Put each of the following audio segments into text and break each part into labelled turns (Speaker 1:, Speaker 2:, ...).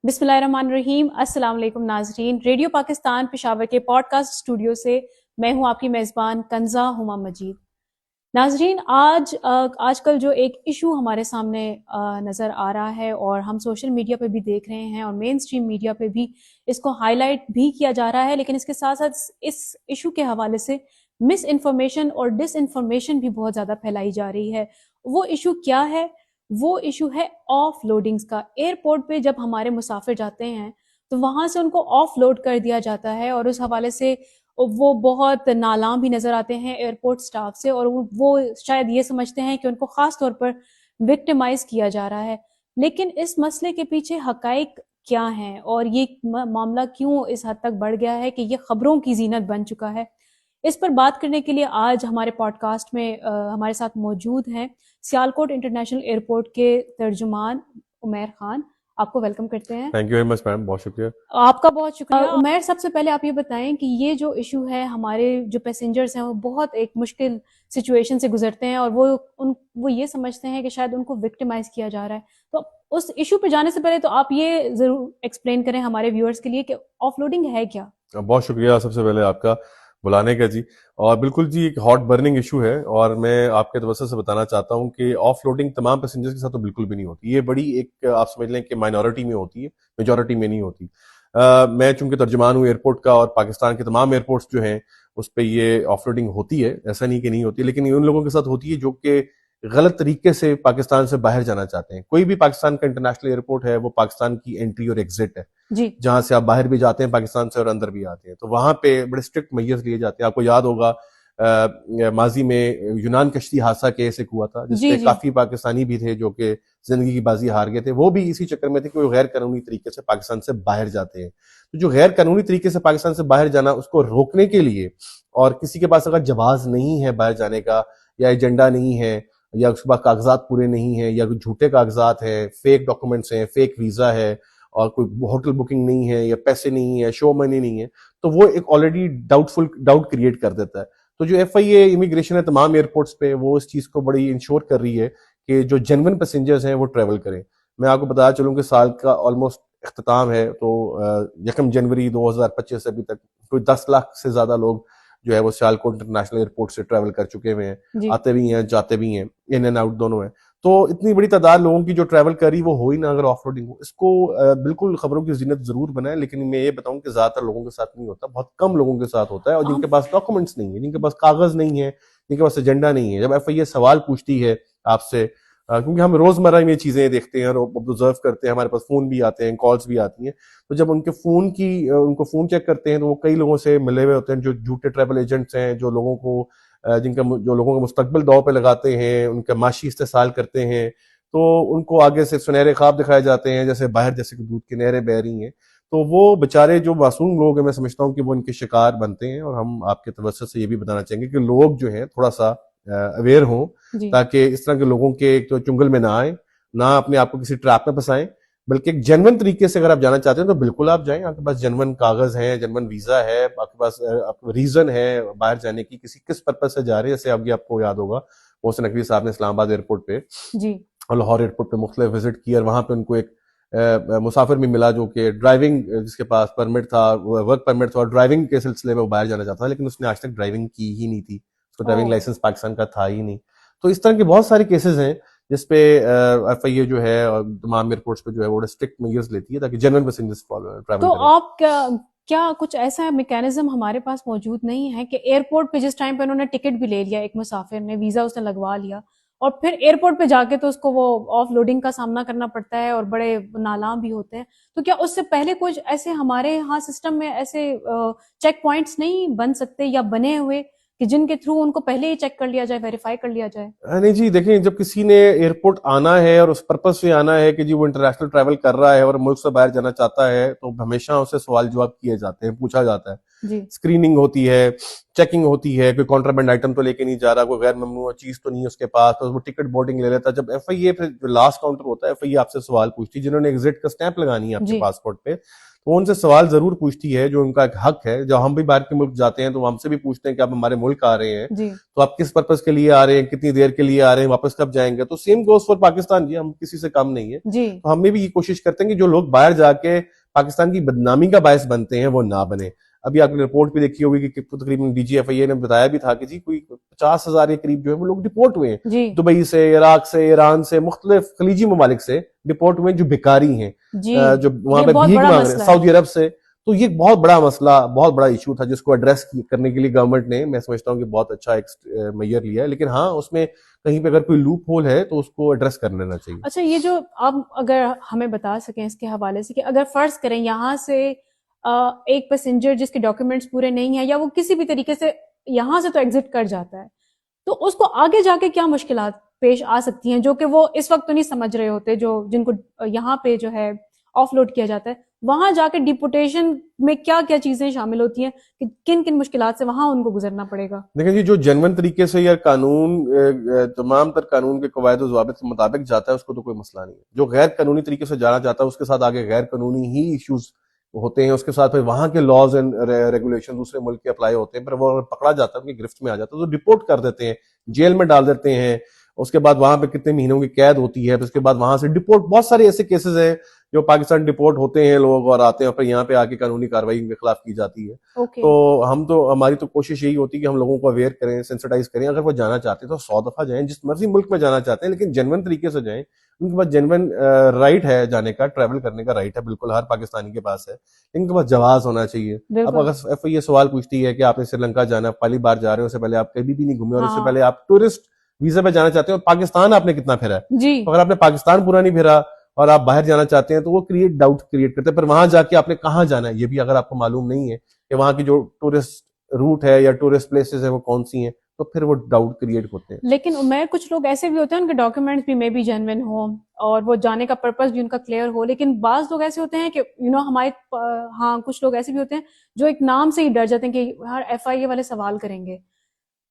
Speaker 1: بسم اللہ الرحمن الرحیم. السلام علیکم ناظرین. ریڈیو پاکستان پشاور کے پوڈ کاسٹ اسٹوڈیو سے میں ہوں آپ کی میزبان کنزا ہما مجید. ناظرین, آج کل جو ایک ایشو ہمارے سامنے نظر آ رہا ہے اور ہم سوشل میڈیا پہ بھی دیکھ رہے ہیں اور مین اسٹریم میڈیا پہ بھی اس کو ہائی لائٹ بھی کیا جا رہا ہے, لیکن اس کے ساتھ ساتھ اس ایشو کے حوالے سے مس انفارمیشن اور ڈس انفارمیشن بھی بہت زیادہ پھیلائی جا رہی ہے. وہ ایشو کیا ہے؟ وہ ایشو ہے آف لوڈنگز کا. ایئرپورٹ پہ جب ہمارے مسافر جاتے ہیں تو وہاں سے ان کو آف لوڈ کر دیا جاتا ہے اور اس حوالے سے وہ بہت نالاں بھی نظر آتے ہیں ایئرپورٹ سٹاف سے, اور وہ شاید یہ سمجھتے ہیں کہ ان کو خاص طور پر وکٹمائز کیا جا رہا ہے. لیکن اس مسئلے کے پیچھے حقائق کیا ہیں اور یہ معاملہ کیوں اس حد تک بڑھ گیا ہے کہ یہ خبروں کی زینت بن چکا ہے؟ اس پر بات کرنے کے لیے آج ہمارے پوڈ کاسٹ میں ہمارے ساتھ موجود ہیں سیالکوٹ انٹرنیشنل ایئرپورٹ کے ترجمان عمیر خان. آپ کو ویلکم کرتے ہیں.
Speaker 2: تھینک یو ویری مچ میم, بہت شکریہ.
Speaker 1: آپ کا بہت شکریہ. عمیر, سب سے پہلے آپ یہ بتائیں کہ یہ جو ایشو ہے, ہمارے جو پیسنجرز ہیں وہ بہت ایک مشکل سچویشن سے گزرتے ہیں اور وہ یہ سمجھتے ہیں کہ شاید ان کو وکٹمائز کیا جا رہا ہے. تو اس ایشو پہ جانے سے پہلے تو آپ یہ ضرور ایکسپلین کریں ہمارے ویورز کے لیے کہ آف لوڈنگ ہے کیا.
Speaker 2: بہت شکریہ سب سے پہلے آپ کا بلانے کا جی. اور بالکل جی, ایک ہاٹ برننگ ایشو ہے اور میں آپ کے توسط سے بتانا چاہتا ہوں کہ آف لوڈنگ تمام پیسنجرز کے ساتھ تو بالکل بھی نہیں ہوتی. یہ بڑی ایک آپ سمجھ لیں کہ مائنورٹی میں ہوتی ہے, میجورٹی میں نہیں ہوتی. میں چونکہ ترجمان ہوں ایئرپورٹ کا اور پاکستان کے تمام ایئرپورٹس جو ہیں اس پہ یہ آف لوڈنگ ہوتی ہے, ایسا نہیں کہ نہیں ہوتی, لیکن یہ ان لوگوں کے ساتھ ہوتی ہے جو کہ غلط طریقے سے پاکستان سے باہر جانا چاہتے ہیں. کوئی بھی پاکستان کا انٹرنیشنل ایئرپورٹ ہے وہ پاکستان کی انٹری اور ایگزٹ ہے
Speaker 1: جی,
Speaker 2: جہاں سے آپ باہر بھی جاتے ہیں پاکستان سے اور اندر بھی آتے ہیں. تو وہاں پہ بڑے اسٹرکٹ میئرز لیے جاتے ہیں. آپ کو یاد ہوگا ماضی میں یونان کشتی حادثہ کیس ایک ہوا تھا جس پہ کافی پاکستانی بھی تھے جو کہ زندگی کی بازی ہار گئے تھے. وہ بھی اسی چکر میں تھے کہ وہ غیر قانونی طریقے سے پاکستان سے باہر جاتے ہیں. تو جو غیر قانونی طریقے سے پاکستان سے باہر جانا, اس کو روکنے کے لیے, اور کسی کے پاس اگر جواز نہیں ہے باہر جانے کا, یا ایجنڈا نہیں ہے, یا اس کے پاس کاغذات پورے نہیں ہیں, یا کوئی جھوٹے کاغذات ہیں, فیک ڈاکومنٹس ہیں, فیک ویزا ہے, اور کوئی ہوٹل بکنگ نہیں ہے, یا پیسے نہیں ہے, شو منی نہیں ہے, تو وہ ایک آلریڈی ڈاؤٹ کریٹ کر دیتا ہے. تو جو ایف آئی اے امیگریشن ہے تمام ایئرپورٹس پہ, وہ اس چیز کو بڑی انشور کر رہی ہے کہ جو جینون پیسنجرز ہیں وہ ٹریول کریں. میں آپ کو بتایا چلوں کہ سال کا آلموسٹ اختتام ہے, تو 1 جنوری 2025 سے ابھی تک کوئی 10 لاکھ سے زیادہ لوگ جو ہے وہ سیالکوٹ انٹرنیشنل ایئرپورٹ سے ٹریول کر چکے ہوئے ہیں. آتے بھی ہیں, جاتے بھی ہیں, ان اینڈ آؤٹ دونوں ہیں. تو اتنی بڑی تعداد لوگوں کی جو ٹریول کری وہ ہوئی نہ اگر آف روڈنگ ہو. اس کو بالکل خبروں کی زینت ضرور بنائے, لیکن میں یہ بتاؤں کہ زیادہ تر لوگوں کے ساتھ نہیں ہوتا, بہت کم لوگوں کے ساتھ ہوتا ہے, اور جن کے پاس ڈاکومنٹس نہیں ہیں, جن کے پاس کاغذ نہیں ہے, جن کے پاس ایجنڈا نہیں ہے. جب ایف آئی اے سوال پوچھتی ہے آپ سے, کیونکہ ہم روزمرہ میں یہ چیزیں دیکھتے ہیں اور آبزرو کرتے ہیں, ہمارے پاس فون بھی آتے ہیں, کالز بھی آتی ہیں, تو جب ان کو فون چیک کرتے ہیں تو وہ کئی لوگوں سے ملے ہوئے ہوتے ہیں جو جھوٹے ٹریول ایجنٹس ہیں, جو لوگوں کا مستقبل داؤ پہ لگاتے ہیں, ان کا معاشی استحصال کرتے ہیں. تو ان کو آگے سے سنہرے خواب دکھائے جاتے ہیں جیسے باہر جیسے کہ دودھ کی نہریں بہہ رہی ہیں. تو وہ بےچارے جو معصوم لوگ ہیں, میں سمجھتا ہوں کہ وہ ان کے شکار بنتے ہیں. اور ہم آپ کے توسط سے یہ بھی بتانا چاہیں گے کہ لوگ جو ہیں تھوڑا سا اویئر ہوں, تاکہ اس طرح کے لوگوں کے چنگل میں نہ آئیں, نہ اپنے آپ کو کسی ٹریپ میں پھنسائیں, بلکہ ایک جنون طریقے سے اگر آپ جانا چاہتے ہیں تو بالکل آپ جائیں. آپ کے پاس جنون کاغذ ہیں, جنون ویزا ہے, آپ کے پاس ریزن ہے باہر جانے کی, کس پرپز سے جا رہے ہیں. جیسے آپ کو یاد ہوگا محسن نقوی صاحب نے اسلام آباد ایئرپورٹ پہ اور لاہور ایئرپورٹ پہ مختلف وزٹ کی, اور وہاں پہ ان کو ایک مسافر بھی ملا جو کہ ڈرائیونگ, جس کے پاس پرمٹ تھا, ورک پرمٹ تھا, اور ڈرائیونگ کے سلسلے میں وہ باہر جانا چاہتا تھا, لیکن اس نے آج تک ڈرائیونگ کی ہی نہیں تھی, اس کو ڈرائیونگ لائسنس پاکستان کا تھا ہی نہیں. تو اس طرح کے بہت سارے کیسز ہیں جس پہ ایف آئی اے جو ہے تمام ایئرپورٹس پہ جو ہے وہ اسٹرکٹ میجرز لیتی ہے تاکہ جنرل پیسنجرز ٹریول کریں.
Speaker 1: تو آپ کیا کچھ ایسا میکینزم ہمارے پاس موجود نہیں ہے کہ ایئرپورٹ پہ جس ٹائم پہ انہوں نے ٹکٹ بھی لے لیا, ایک مسافر نے ویزا اس نے لگوا لیا, اور پھر ایئرپورٹ پہ جا کے تو اس کو وہ آف لوڈنگ کا سامنا کرنا پڑتا ہے اور بڑے نالاں بھی ہوتے ہیں, تو کیا اس سے پہلے کچھ ایسے ہمارے ہاں سسٹم میں ایسے چیک پوائنٹس نہیں بن سکتے یا بنے ہوئے کہ جن کے تھرو ان کو پہلے ہی چیک کر لیا جائے, ویریفائی کر لیا جائے؟
Speaker 2: نہیں جی, دیکھیں, جب کسی نے ایئرپورٹ آنا ہے اور اس پرپز سے آنا ہے کہ جی وہ انٹرنیشنل ٹریول کر رہا ہے اور ملک سے باہر جانا چاہتا ہے, تو ہمیشہ اسے سوال جواب کیے جاتے ہیں, پوچھا جاتا ہے, اسکریننگ ہوتی ہے, چیکنگ ہوتی ہے, کوئی کانٹرابینڈ آئٹم تو لے کے نہیں جا رہا, کوئی غیر ممنوع چیز تو نہیں ہے اس کے پاس, تو وہ ٹکٹ بورڈنگ لے لیتا ہے. جب ایف آئی اے پھر جو لاسٹ کاؤنٹر ہوتا ہے, ایف آئی اے آپ سے سوال پوچھتی ہے, جنہوں نے ایگزٹ کا اسٹیمپ لگانی ہے آپ کے پاسپورٹ پہ, تو ان سے سوال ضرور پوچھتی ہے جو ان کا ایک حق ہے. جب ہم بھی باہر کے ملک جاتے ہیں تو ہم سے بھی پوچھتے ہیں کہ آپ ہمارے ملک آ رہے ہیں تو آپ کس پرپز کے لیے آ رہے ہیں, کتنی دیر کے لیے آ رہے ہیں, واپس کب جائیں گے. تو سیم گوز فار پاکستان جی, ہم کسی سے کم نہیں ہے. تو ہم بھی یہ کوشش کرتے ہیں کہ جو لوگ باہر جا کے پاکستان کی بدنامی کا باعث بنتے ہیں وہ نہ بنے. ابھی آپ نے رپورٹ بھی دیکھی ہوگی کہ تقریباً ڈی جی ایف آئی اے نے بتایا بھی تھا کہ جی کوئی 50,000 کے قریب جو ہے وہ لوگ ڈپورٹ ہوئے ہیں دبئی سے, عراق سے, ایران سے, مختلف خلیجی ممالک سے ڈپورٹ ہوئے جو بیکاری ہیں, جو وہاں پہ بھیک مانگ رہے ہیں, سعودی عرب سے. تو یہ بہت بڑا مسئلہ, بہت بڑا ایشو تھا جس کو ایڈریس کرنے کے لیے گورنمنٹ نے, میں سمجھتا ہوں کہ بہت اچھا ایک میئر لیا ہے. لیکن ہاں اس میں کہیں پہ اگر کوئی لوپ ہول ہے تو اس کو ایڈریس کر لینا چاہیے.
Speaker 1: اچھا, یہ جو آپ اگر ہمیں بتا سکیں اس کے حوالے سے کہ اگر فرض کریں یہاں سے ایک پیسنجر جس کے ڈاکیومنٹس پورے نہیں ہیں یا وہ کسی بھی طریقے سے یہاں سے تو ایگزٹ کر جاتا ہے, تو اس کو آگے جا کے کیا مشکلات پیش آ سکتی ہیں جو کہ وہ اس وقت تو نہیں سمجھ رہے ہوتے, جن کو یہاں پہ جو ہے آف لوڈ کیا جاتا ہے, وہاں جا کے ڈیپوٹیشن میں کیا کیا چیزیں شامل ہوتی ہیں, کہ کن کن مشکلات سے وہاں ان کو گزرنا پڑے گا؟
Speaker 2: دیکھیں جی, جو جنون طریقے سے یا قانون تمام تر قانون کے قواعد و ضوابط کے مطابق جاتا ہے اس کو تو کوئی مسئلہ نہیں ہے. جو غیر قانونی طریقے سے جانا چاہتا ہے اس کے ساتھ آگے غیر قانونی ہی ایشوز ہوتے ہیں, اس کے ساتھ پھر وہاں کے لاز اینڈ ریگولیشن دوسرے ملک کے اپلائی ہوتے ہیں, پھر وہ پکڑا جاتا ہے, ان کی گرفت میں آ جاتا ہے تو ڈپورٹ کر دیتے ہیں, جیل میں ڈال دیتے ہیں. اس کے بعد وہاں پہ کتنے مہینوں کی قید ہوتی ہے, پھر اس کے بعد وہاں سے ڈپورٹ. بہت سارے ایسے کیسز ہیں جو پاکستان ڈپورٹ ہوتے ہیں لوگ اور آتے ہیں اور پھر یہاں پہ آ کے قانونی کارروائی کے خلاف کی جاتی ہے. تو ہماری تو کوشش یہی ہوتی ہے کہ ہم لوگوں کو اویئر کریں, سینسٹائز کریں. اگر وہ جانا چاہتے ہیں تو 100 دفعہ جائیں, جس مرضی ملک میں جانا چاہتے ہیں, لیکن جنون طریقے سے جائیں. ان کے پاس جنون رائٹ ہے جانے کا, ٹریول کرنے کا رائٹ ہے, بالکل ہر پاکستانی کے پاس ہے. ان کے پاس جواز ہونا چاہیے. اب اگر ایف آئی یہ سوال پوچھتی ہے کہ آپ نے سری لنکا جانا, پہلی بار جا رہے ہو, اس سے پہلے آپ کبھی بھی نہیں گھومے اور اس سے پہلے آپ ٹورسٹ ویزا پہ جانا چاہتے ہیں, اور پاکستان آپ نے کتنا پھرا ہے, اگر آپ نے پاکستان پورا نہیں پھرا اور آپ باہر جانا چاہتے ہیں تو وہ ڈاؤٹ کریٹ کرتے ہیں. پھر وہاں جا کے آپ نے کہاں جانا ہے یہ بھی اگر آپ کو معلوم نہیں ہے کہ وہاں کی جو ٹورسٹ روٹ ہے یا ٹورسٹ پلیسز ہیں وہ کون سی ہیں, تو پھر وہ ڈاؤٹ کریٹ ہوتے ہیں.
Speaker 1: لیکن میں کچھ لوگ ایسے بھی ہوتے ہیں ان کے ڈاکیومنٹس بھی میں بھی جینوین ہوں اور وہ جانے کا پرپس بھی ان کا کلیئر ہو, لیکن بعض لوگ ایسے ہوتے ہیں کہ ہمارے ہاں کچھ لوگ ایسے بھی ہوتے ہیں جو ایک نام سے ہی ڈر جاتے ہیں کہ ہر ایف آئی اے والے سوال کریں گے,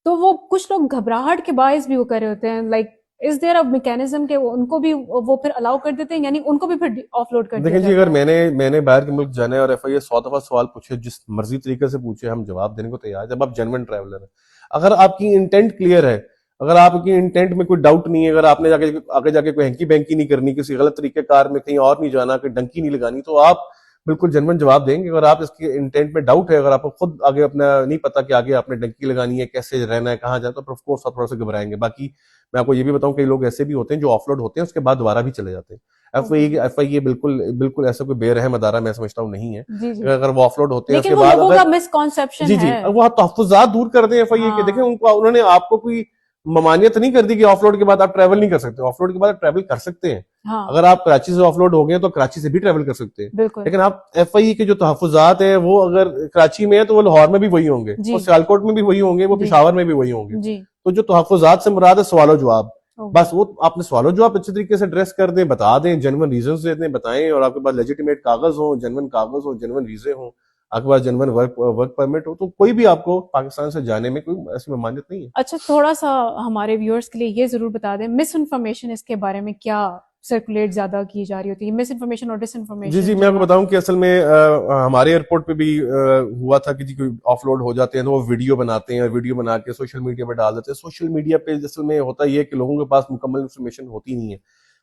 Speaker 1: تو وہ کچھ لوگ گھبراہٹ کے باعث بھی وہ کر رہے ہوتے ہیں. Like is there a mechanism کہ ان کو بھی وہ پھر الاؤ کر دیتے ہیں, یعنی ان کو بھی پھر آف لوڈ کر دیا
Speaker 2: دیکھیں جی, اگر میں نے باہر کے ملک جانا ہے اور ایف آئی اے 100 دفعہ سوال پوچھے, جس مرضی طریقے سے پوچھے, ہم جواب دینے کو تیار. جب آپ جنون ٹریولر ہیں, اگر آپ کی انٹینٹ کلیئر ہے, اگر آپ کی انٹینٹ میں کوئی ڈاؤٹ نہیں ہے, اگر آپ نے آگے جا کے کوئی ہینکی بینکی نہیں کرنی, کسی غلط طریقے کار میں کہیں اور نہیں جانا, کوئی ڈنکی نہیں لگانی, تو آپ بالکل جنون جواب دیں گے. اگر آپ اس کی انٹینٹ میں ڈاؤٹ ہے, اگر آپ کو خود آگے اپنا نہیں پتا کہ آگے آپ نے ڈنکی لگانی ہے, کیسے رہنا ہے, کہاں جانا, تو آف کورس آپ تھوڑا سا گھبرائیں گے. باقی میں آپ کو یہ بھی بتاؤں, کئی لوگ ایسے بھی ہوتے ہیں جو آف لوڈ ہوتے ہیں اس کے بعد دوبارہ بھی چلے جاتے ہیں. ایف آئی اے بالکل ایسا کوئی بے رحم ادارہ میں سمجھتا ہوں نہیں ہے. اگر وہ آف لوڈ ہوتے ہیں اس کے بعد جی وہ تحفظات دور کر دیں ایف آئی اے کے. دیکھیں انہوں نے آپ کو کوئی ممانعت نہیں کر دی کہ آف لوڈ کے بعد آپ ٹریول نہیں کر سکتے. آف لوڈ کے بعد ٹریول کر سکتے ہیں. اگر آپ کراچی سے آف لوڈ ہو گئے تو کراچی سے بھی ٹریول کر سکتے ہیں, لیکن آپ ایف آئی اے کے جو تحفظات ہیں وہ اگر کراچی میں ہیں تو وہ لاہور میں بھی وہی ہوں گے, وہ سیالکوٹ میں بھی وہی ہوں گے, وہ پشاور میں بھی وہی ہوں گے. تو جو تحفظات سے مراد ہے سوال و جواب, بس وہ آپ نے سوال و جواب اچھے طریقے سے ایڈریس کر دیں, بتا دیں, جنون ریزنز دے دیں, بتائیں, اور آپ کے پاس لیجیٹیمیٹ کاغذ ہوں, جنون کاغذ ہوں, جنون ویزے ہوں, آپ کے پاس جنون ورک پرمٹ ہو, تو کوئی بھی آپ کو پاکستان سے جانے میں کوئی ایسی ممانعت نہیں ہے.
Speaker 1: اچھا, تھوڑا سا ہمارے ویورز کے لیے یہ ضرور بتا دیں, مس انفارمیشن اس کے بارے میں کیا سرکولیٹ زیادہ کی جا رہی ہوتی ہے, مس انفارمیشن اور ڈس انفارمیشن؟
Speaker 2: جی میں آپ کو بتاؤں کہ اصل میں ہمارے ایئرپورٹ پہ بھی ہوا تھا کہ جی کوئی آف لوڈ ہو جاتے ہیں تو وہ ویڈیو بناتے ہیں, اور ویڈیو بنا کے سوشل میڈیا پہ ڈال دیتے ہیں. سوشل میڈیا پہ اصل میں ہوتا یہ کہ لوگوں کے پاس مکمل انفارمیشن ہوتی نہیں ہے,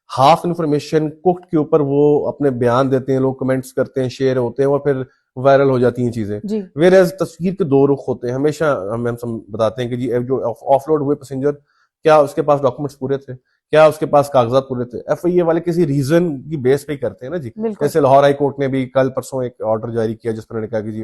Speaker 2: ہاف انفارمیشن کوکڈ کے اوپر وہ اپنے بیان دیتے ہیں, لوگ کمنٹس کرتے ہیں, شیئر ہوتے ہیں, اور پھر وائرل ہو جاتی ہیں چیزیں. ویئرز تصویر کے دو رخ ہوتے ہیں. ہمیشہ ہم بتاتے ہیں کہ جی جو آف لوڈ ہوئے پیسنجر, کیا اس کے پاس ڈاکومنٹس پورے تھے, کیا اس کے پاس کاغذات پورے تھے. ایف آئی اے والے کسی ریزن کی بیس پہ ہی کرتے ہیں نا جی. جیسے لاہور ہائی کورٹ نے بھی کل پرسوں ایک آرڈر جاری کیا جس پر انہوں نے کہا کہ جی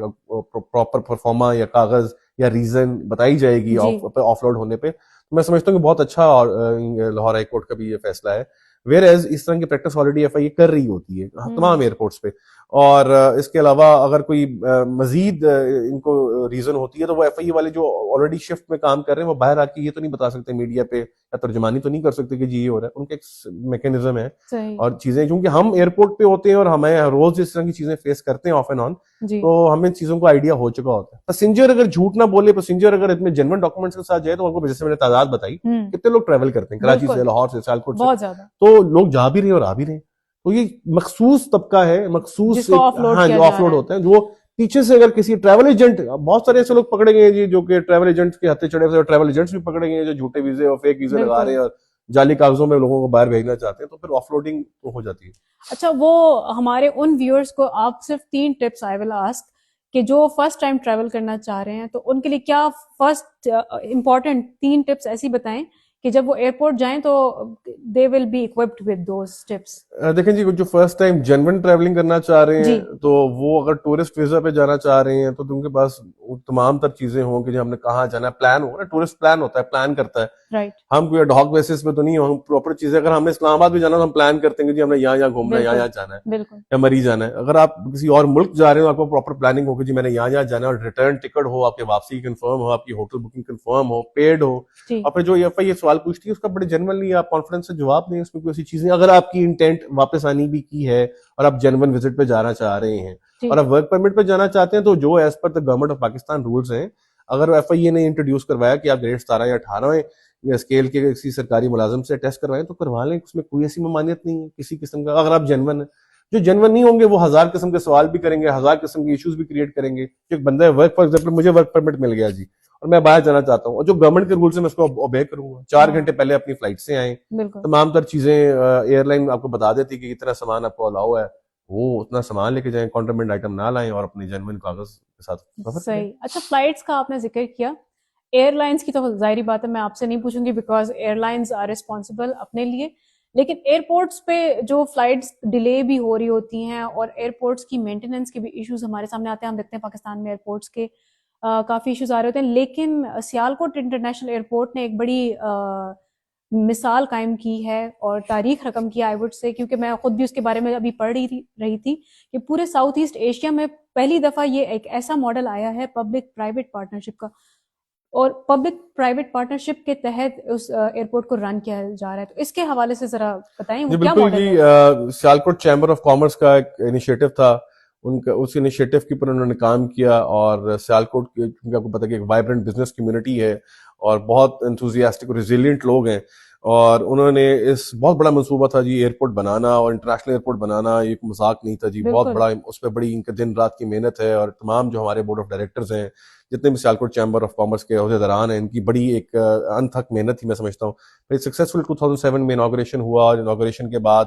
Speaker 2: پراپر پرفارما یا کاغذ یا ریزن بتائی جائے گی آف لوڈ ہونے پہ. میں سمجھتا ہوں کہ بہت اچھا لاہور ہائی کورٹ کا بھی یہ فیصلہ ہے. ویئر ایز اس طرح کی پریکٹس آلریڈی ایف آئی اے کر رہی ہوتی ہے تمام ایئرپورٹس پہ, اور اس کے علاوہ اگر کوئی مزید ان کو ریزن ہوتی ہے تو وہ ایف آئی اے والے جو آلریڈی شفٹ میں کام کر رہے ہیں وہ باہر آ کے یہ تو نہیں بتا سکتے میڈیا پہ, یا ترجمانی تو نہیں کر سکتے کہ جی یہ ہو رہا ہے. ان کا ایک میکینزم ہے اور چیزیں, چونکہ ہم ایئرپورٹ پہ ہوتے ہیں اور ہمیں روز اس طرح کی چیزیں فیس کرتے ہیں آف اینڈ آن, تو ہمیں چیزوں کا آئیڈیا ہو چکا ہوتا ہے. پیسنجر اگر جھوٹ نہ بولے, پیسنجر اگر اتنے جنون ڈاکومنٹس کے ساتھ جائے, تو ان کو جیسے میں نے تعداد بتائی کتنے لوگ ٹریول کرتے ہیں کراچی سے, لاہور سے, سیالکوٹ سے, تو لوگ جا بھی رہے ہیں اور آ بھی رہے ہیں. تو یہ مخصوص طبقہ ہے, مخصوص
Speaker 1: ہاں
Speaker 2: جو آف لوڈ ہوتے ہیں, جو پیچھے سے اگر کسی ٹریول ایجنٹ, بہت سارے ایسے لوگ پکڑے گئے جی جو کہ ٹریول ایجنٹس کے ہتھے چڑھے ہوئے, ٹریول ایجنٹس بھی پکڑے گئے جو جھوٹے ویزے اور فیک ویزے لگا رہے ہیں اور جعلی کاغذوں میں لوگوں کو باہر بھیجنا چاہتے ہیں, تو پھر آف لوڈنگ تو ہو جاتی ہے.
Speaker 1: اچھا, وہ ہمارے ان ویورز کو آپ صرف 3 ٹپس آئی ول آسک کہ جو فرسٹ ٹائم ٹریول کرنا چاہ رہے ہیں, تو ان کے لیے کیا فرسٹ امپورٹنٹ 3 ٹپس ایسی بتائیں کہ جب وہ ایئرپورٹ جائیں تو they will be equipped with those tips.
Speaker 2: دیکھیں جی, جو فرسٹ ٹائم جینون ٹریولنگ کرنا چاہ رہے ہیں تو وہ اگر ٹورسٹ ویزا پہ جانا چاہ رہے ہیں تو ان کے پاس تمام تر چیزیں ہوں کہ جی ہم نے کہاں جانا ہے, پلان ہو, ٹورسٹ پلان ہوتا ہے, پلان کرتا ہے. ہم کوئی ڈاک بیسس پہ تو نہیں ہوں, پراپر چیزیں, اگر ہم نے اسلام آباد بھی جانا تو ہم پلان کرتے ہیں کہ جی ہم نے یہاں گھومنا ہے, یہاں جانا ہے یا مری جانا ہے. اگر آپ کسی اور ملک جا رہے ہو, آپ کو پراپر پلاننگ ہو کہ جی میں نے یہاں جانا ہے, اور ریٹرن ٹکٹ ہو, آپ کی واپسی کنفرم ہو, آپ کی ہوٹل بکنگ کنفرم ہو, پیڈ ہو, اور پھر جو یہ سوال پوچھتی ہے اس کا بڑے جنرلی آپ کانفیڈنس سے جواب دیں. اس میں کوئی ایسی چیزیں, اگر آپ کی انٹینٹ واپس آنی بھی کی ہے اور آپ جنون وزٹ پہ جانا چاہ رہے ہیں اور آپ ورک پرمٹ پہ جانا چاہتے ہیں, تو جو as per the government of Pakistan rules ہیں, اگر ایف آئی اے نے انٹروڈیوس کروایا کہ آپ گریڈ 17 یا 18 اسکیل کے کسی سرکاری ملازم سے ٹیسٹ کروائیں تو کروا لیں, اس میں کوئی ایسی ممانعت نہیں ہے کسی قسم کا. اگر آپ جنون ہیں, جو جنون نہیں ہوں گے وہ 1000 قسم کے سوال بھی کریں گے, 1000 قسم کے ایشوز بھی کریٹ کریں گے. ایک بندہ ہے ورک, فار ایگزامپل مجھے ورک پرمٹ مل گیا جی اور میں باہر جانا چاہتا ہوں, اور جو گورنمنٹ کے رولز ہیں میں اس کو اوبے کروں گا. 4 گھنٹے پہلے اپنی فلائٹ سے آئیں, تمام تر چیزیں ایئر لائن آپ کو بتا دیتی کہ اتنا سامان آپ کو الاؤ ہے, وہ اتنا سامان لے کے جائیں, کانٹربینڈ آئٹم نہ لائیں اور اپنے جنون کاغذ کے ساتھ.
Speaker 1: صحیح. اچھا, فلائٹس کا آپ نے ذکر کیا, ایئر لائنس کی تو ظاہری بات ہے میں آپ سے نہیں پوچھوں گی because airlines are responsible اپنے لیے, لیکن ایئرپورٹس پہ جو فلائٹس ڈیلے بھی ہو رہی ہوتی ہیں اور ایئرپورٹس کی مینٹیننس کے بھی ایشوز ہمارے سامنے آتے ہیں. ہم دیکھتے ہیں پاکستان میں ایئرپورٹس کے کافی ایشوز آ رہے ہوتے ہیں, لیکن سیالکوٹ انٹرنیشنل ایئرپورٹ نے ایک بڑی مثال قائم کی ہے اور تاریخ رقم کی آئی وڈ سے, کیونکہ میں خود بھی اس کے بارے میں ابھی پڑھ رہی تھی کہ پورے ساؤتھ ایسٹ ایشیا میں پہلی دفعہ یہ ایک ایسا ماڈل آیا ہے پبلک پرائیویٹ پارٹنرشپ کا, اور پبلک پرائیویٹ پارٹنرشپ کے تحت اس ایئرپورٹ کو رن کیا جا رہا ہے. تو اس کے حوالے سے ذرا بتائیں وہ کیا ماڈل ہے.
Speaker 2: سیالکوٹ چیمبر آف کامرس کا ایک انیشیٹو تھا, ان کا اس انیشیٹو کے اوپر انہوں نے کام کیا, اور سیالکوٹ کیونکہ آپ کو پتا کہ ایک وائبرنٹ بزنس کمیونٹی ہے اور بہت انتھوزیاسٹک اور ریزیلینٹ لوگ ہیں, اور انہوں نے اس بہت بڑا منصوبہ تھا جی ایئرپورٹ بنانا, اور انٹرنیشنل ایئرپورٹ بنانا ایک مذاق نہیں تھا جی, بہت بڑا, اس پہ بڑی ان کے دن رات کی محنت ہے, اور تمام جو ہمارے بورڈ آف ڈائریکٹرز ہیں, جتنے بھی سیالکوٹ چیمبر آف کامرس کے عہدیداران ہیں, ان کی بڑی ایک انتھک محنت تھی میں سمجھتا ہوں. پھر سکسیسفل 2007 میں انوگریشن ہوا, اور انوگریشن کے بعد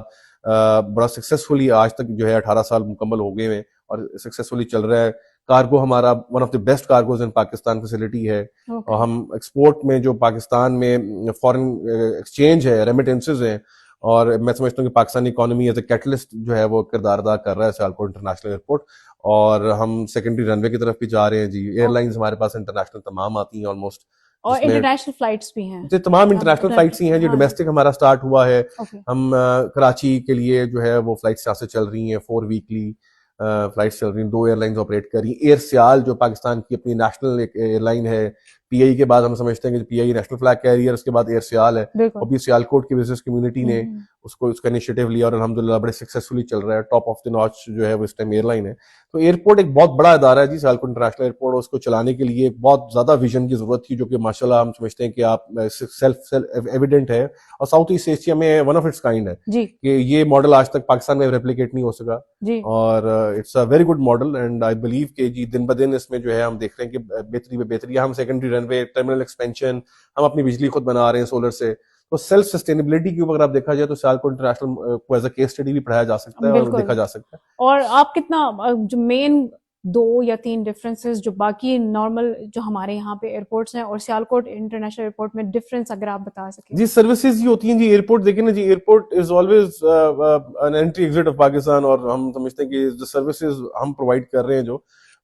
Speaker 2: بڑا سکسیسفلی آج تک جو ہے 18 سال مکمل ہو گئے ہیں اور سکسیسفلی چل رہا ہے. کارگو ہمارا one of the best cargoes in Pakistan facility ہے, اور ہم ایکسپورٹ میں جو پاکستان میں فورن ایکسچینج ہے, ریمیٹنسز ہیں, اور میں سمجھتا ہوں کہ Pakistani economy as a catalyst جو ہے وہ کردار ادا کر رہا ہے سیالکوٹ انٹرنیشنل ایئرپورٹ, اور ہم سیکنڈری رن وے کی طرف بھی جا رہے ہیں جی. ایئر لائنز ہمارے پاس انٹرنیشنل تمام آتی ہیں آلموسٹ,
Speaker 1: اور انٹرنیشنل فلائٹس بھی ہیں,
Speaker 2: تمام انٹرنیشنل فلائٹس ہی ہیں جی. ڈومیسٹک ہمارا سٹارٹ ہوا ہے, ہم کراچی کے لیے جو ہے وہ فلائٹس یہاں سے چل رہی ہیں, 4 ویکلی فلائٹس چل رہی ہیں, 2 ایئر لائنز آپریٹ کر رہی ہیں. ایئر سیال جو پاکستان کی اپنی نیشنل ایک ایئر لائن ہے, پی آئی کے بعد ہم سمجھتے ہیں کہ پی آئی نیشنل فلیگ کیریئر, اس کے بعد ایئر سیال ہے, اور بھی سیالکوٹ کی بزنس کمیونٹی نے اس کا انیشیٹو لیا, اور الحمدللہ بڑے سکسیسفلی چل رہا ہے. ٹاپ آف دی ناچ جو ہے وہ اس ٹائم ایئر لائن ہے. تو ایئرپورٹ ایک بہت بڑا ادارہ ہے جی سیالکوٹ انٹرنیشنل ایئرپورٹ, اور اس کو چلانے کے لیے بہت زیادہ ویژن کی ضرورت تھی, جو کہ ماشاءاللہ ہم سمجھتے ہیں کہ آپ سیلف ایویڈنٹ ہے, اور ساؤتھ ایسٹ ایشیا میں ون آف اٹس کائنڈ ہے کہ یہ ماڈل آج تک پاکستان میں ریپلیکیٹ نہیں ہو سکا, اور it's a very good model. And I believe کہ جی دن بدن اس میں جو ہے ہم دیکھ رہے ہیں کہ بہتری پہ بہتری, ہم سیکنڈری رن وے, ٹرمینل ایکسپینشن, ہم اپنی بجلی خود بنا رہے ہیں سولر سے. تو سیلف سسٹینیبلٹی کے اوپر اگر آپ دیکھا جائے تو سیالکوٹ انٹرنیشنل کو ایز اے کیس اسٹڈی بھی پڑھایا جا سکتا ہے اور دیکھا جا سکتا ہے.
Speaker 1: اور آپ کتنا جو مین 2 یا 3 ڈفرینسز جو باقی نارمل جو ہمارے یہاں پہ ایئرپورٹس ہیں اور سیالکوٹ انٹرنیشنل ایئرپورٹ میں ڈفرینس اگر آپ بتا سکیں.
Speaker 2: جی سروسز ہی ہوتی ہیں جی. ایئرپورٹ دیکھیں نا جی, airport is always an entry exit of Pakistan, اور ہم سمجھتے ہیں کہ جو سروسز ہم پرووائڈ کر رہے ہیں جو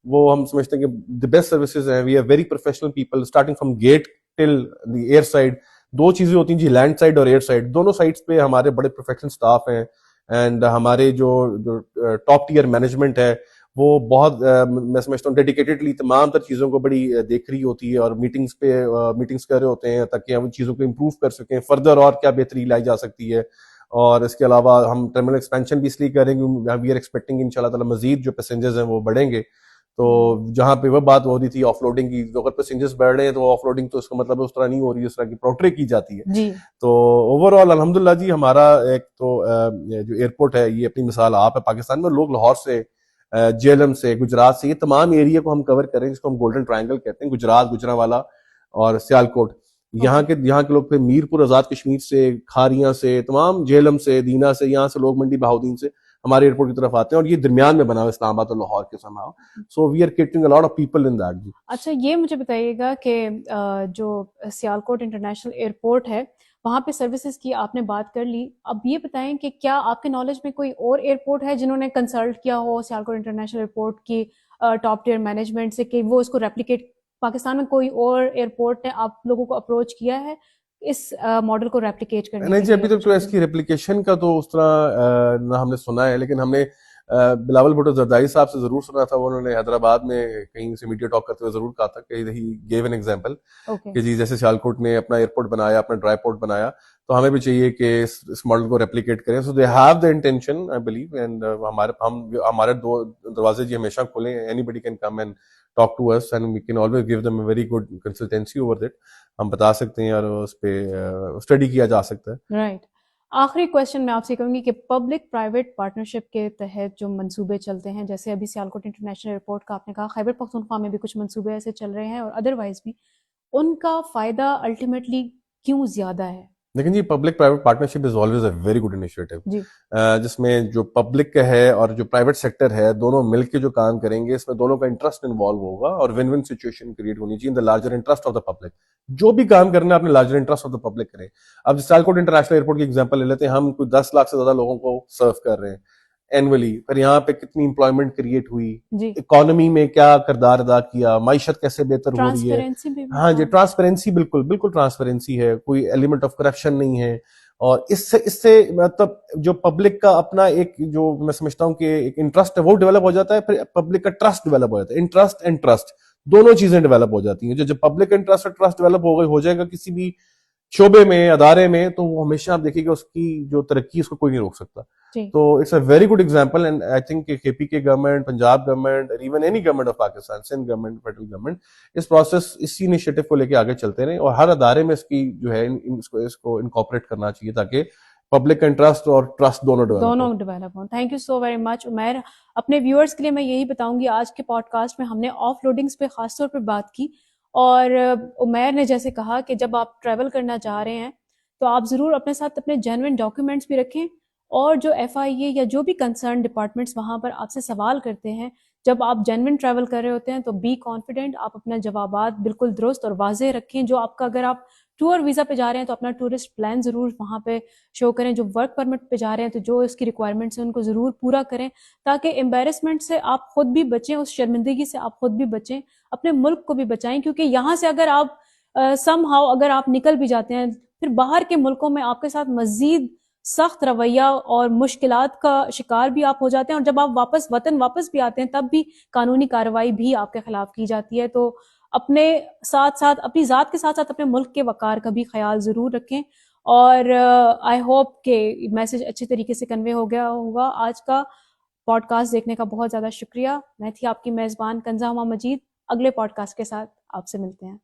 Speaker 2: وہ ہم سمجھتے ہیں کہ دی بیسٹ سروسز ہیں. We are very professional people starting from gate till the air side. 2 چیزیں ہوتی ہیں جی, لینڈ سائڈ اور ایئر سائڈ. دونوں سائڈس پہ ہمارے بڑے پروفیشنل اسٹاف ہیں, اینڈ ہمارے جو ٹاپ ٹیئر مینجمنٹ ہے وہ بہت میں سمجھتا ہوں ڈیڈیکیٹڈلی تمام تر چیزوں کو بڑی دیکھ رہی ہوتی ہے, اور میٹنگس کر رہے ہوتے ہیں تاکہ ہم چیزوں کو امپروو کر سکیں, فردر اور کیا بہتری لائی جا سکتی ہے. اور اس کے علاوہ ہم ٹرمینل ایکسپینشن بھی اس لیے کریں گے, وی آر ایکسپیکٹنگ ان شاء اللہ تعالیٰ مزید جو پیسنجرز ہیں وہ بڑھیں گے. تو جہاں پہ وہ بات ہو رہی تھی آف لوڈنگ کی، تو اگر پیسنجرز بیٹھ رہے ہیں تو آف لوڈنگ تو اس کا مطلب اس طرح نہیں ہو رہی ہے جس طرح کی پورٹری کی جاتی ہے
Speaker 1: جی.
Speaker 2: تو اوور آل الحمدللہ جی ہمارا ایک تو جو ایئرپورٹ ہے یہ اپنی مثال آپ ہے پاکستان میں. لوگ لاہور سے، جیلم سے، گجرات سے، یہ تمام ایریا کو ہم کور کریں جس کو ہم گولڈن ٹرائنگل کہتے ہیں، گجرات، گجرانوالا اور سیالکوٹ. یہاں کے لوگ پھر میرپور، آزاد کشمیر سے، کھاریاں سے، تمام جیلم سے، دینا سے، یہاں سے لوگ منڈی بہاؤدین سے ہمارے ایئرپورٹ کی طرف آتے ہیں، اور یہ درمیان میں بنا ہوا اسلام آباد اور لاہور کے سماؤ. So we are catering a lot of people in that.
Speaker 1: اچھا یہ مجھے بتائیے گا کہ جو سیالکوٹ انٹرنیشنل ایئرپورٹ ہے وہاں پہ سروسز کی آپ نے بات کر لی، اب یہ بتائیں کہ کیا آپ کے نالج میں کوئی اور ایئرپورٹ ہے جنہوں نے کنسلٹ کیا ہو سیالکوٹ انٹرنیشنل ایئرپورٹ کی ٹاپ ٹیئر مینجمنٹ سے کہ وہ اس کو ریپلیکیٹ، پاکستان میں کوئی اور ایئرپورٹ نے آپ لوگوں کو اپروچ کیا ہے اس ماڈل کو ریپلیکیٹ کرنے کے
Speaker 2: نہیں
Speaker 1: لیے؟
Speaker 2: جی ابھی تک تو اس کی ریپلیکیشن کا تو اس طرح نہ ہم نے سنا ہے، لیکن ہم نے بلاول بھٹو زرداری صاحب سے ضرور سنا تھا. انہوں نے حیدرآباد میں کہیں سے میڈیا ٹاک کرتے ہوئے ضرور کہا تھا کہ ہی گیو این ایگزامپل کہ جی جیسے سیالکوٹ نے اپنا ایئرپورٹ بنایا، اپنا ڈرائی پورٹ بنایا، تو ہمیں بھی چاہیے کہ اس ماڈل کو ریپلیکیٹ کریں. So they have the intention I believe, and ہمارے دو دروازے جی ہمیشہ کھلے ہیں. Anybody can come and talk to us and we can always give them a very good consultancy over that. ہم بتا سکتے ہیں اور اس پہ اسٹڈی کیا جا سکتا ہے.
Speaker 1: رائٹ. آخری کویشچن میں آپ سے کہوں گی کہ پبلک پرائیویٹ پارٹنرشپ کے تحت جو منصوبے چلتے ہیں، جیسے ابھی سیالکوٹ انٹرنیشنل ایئرپورٹ کا آپ نے کہا، خیبر پختونخوا میں بھی کچھ منصوبے ایسے چل رہے ہیں اور ادروائز بھی، ان کا فائدہ الٹیمیٹلی کیوں زیادہ ہے؟
Speaker 2: لیکن جی public private partnership is always a very good initiative,
Speaker 1: جی
Speaker 2: جس میں جو پبلک کا ہے اور جو پرائیویٹ سیکٹر ہے دونوں مل کے جو کام کریں گے، اس میں دونوں کا انٹرسٹ انوالو ہوگا اور ون ون سچویشن کریٹ ہونی چاہیے in the larger interest of the public. جو بھی کام کرنا ہے اپنے larger interest of the public کریں. اب سیالکوٹ انٹرنیشنل ایئرپورٹ کی ایگزامپل لے لیتے ہیں، ہم کوئی 10 لاکھ سے زیادہ لوگوں کو سرو کر رہے ہیں اینولی، پھر یہاں پہ کتنی امپلائمنٹ کریٹ ہوئی،
Speaker 1: جی
Speaker 2: اکانومی میں کیا کردار ادا کیا، معیشت کیسے بہتر ہو رہی ہے.
Speaker 1: ٹرانسپیرنسی بھی.
Speaker 2: ہاں جی ٹرانسپیرنسی، بالکل بالکل ٹرانسپیرنسی ہے، کوئی ایلیمنٹ آف کرپشن نہیں ہے. اور اس سے مطلب جو پبلک کا اپنا ایک جو میں سمجھتا ہوں کہ ایک انٹرسٹ ہے وہ ڈیولپ ہو جاتا ہے، پھر پبلک کا ٹرسٹ ڈیولپ ہو جاتا ہے. انٹرسٹ اینڈ ٹرسٹ دونوں چیزیں ڈیولپ ہو جاتی ہیں. جو جب پبلک انٹرسٹ اور ٹرسٹ ڈیولپ ہو جائے گا کسی بھی شعبے میں، ادارے میں، تو وہ ہمیشہ آپ دیکھیے گا اس کی جو ترقی اس کو کوئی نہیں روک سکتا. تو it's a very good example and I think کہ K P K government, Punjab government, even any government of Pakistan, Sindh government, federal government, اس پروسیس اسی انیشیٹو کو لے کے آگے چلتے رہیں اور ہر ادارے میں اس کی جو ہے اس کو انکارپوریٹ کرنا چاہیے تاکہ پبلک کا انٹرسٹ اور ٹرسٹ دونوں
Speaker 1: ڈیولپ ہوں. Thank you so very much Umair. اپنے ویورز کے لیے میں یہی بتاؤں گی، آج کے پوڈ کاسٹ میں ہم نے آف لوڈنگس پہ خاص طور پہ بات کی، اور عمیر نے جیسے کہا کہ جب آپ ٹریول کرنا چاہ رہے ہیں تو آپ ضرور اپنے ساتھ اپنے جینوئن ڈاکیومنٹس بھی رکھیں، اور جو ایف آئی اے یا جو بھی کنسرن ڈپارٹمنٹس وہاں پر آپ سے سوال کرتے ہیں، جب آپ جینوئن ٹریول کر رہے ہوتے ہیں تو بی کانفیڈنٹ، آپ اپنا جوابات بالکل درست اور واضح رکھیں. جو آپ کا، اگر آپ ٹور ویزا پہ جا رہے ہیں تو اپنا ٹورسٹ پلان ضرور وہاں پہ شو کریں. جو ورک پرمٹ پہ جا رہے ہیں تو جو اس کی ریکوائرمنٹس ہیں ان کو ضرور پورا کریں، تاکہ امبیرسمنٹ سے آپ خود بھی بچیں، اس شرمندگی سے آپ خود بھی بچیں، اپنے ملک کو بھی بچائیں. کیونکہ یہاں سے اگر آپ سم ہاؤ اگر آپ نکل بھی جاتے ہیں، پھر باہر کے ملکوں میں آپ کے ساتھ مزید سخت رویہ اور مشکلات کا شکار بھی آپ ہو جاتے ہیں، اور جب آپ وطن واپس بھی آتے ہیں تب بھی قانونی کارروائی بھی آپ کے خلاف کی جاتی ہے. تو اپنے ساتھ ساتھ، اپنی ذات کے ساتھ ساتھ اپنے ملک کے وقار کا بھی خیال ضرور رکھیں. اور آئی ہوپ کہ میسج اچھی طریقے سے کنوے ہو گیا ہوگا. آج کا پوڈ کاسٹ دیکھنے کا بہت زیادہ شکریہ. میں تھی آپ کی میزبان کنزا ہما مجید. اگلے پوڈ کاسٹ کے ساتھ آپ سے ملتے ہیں.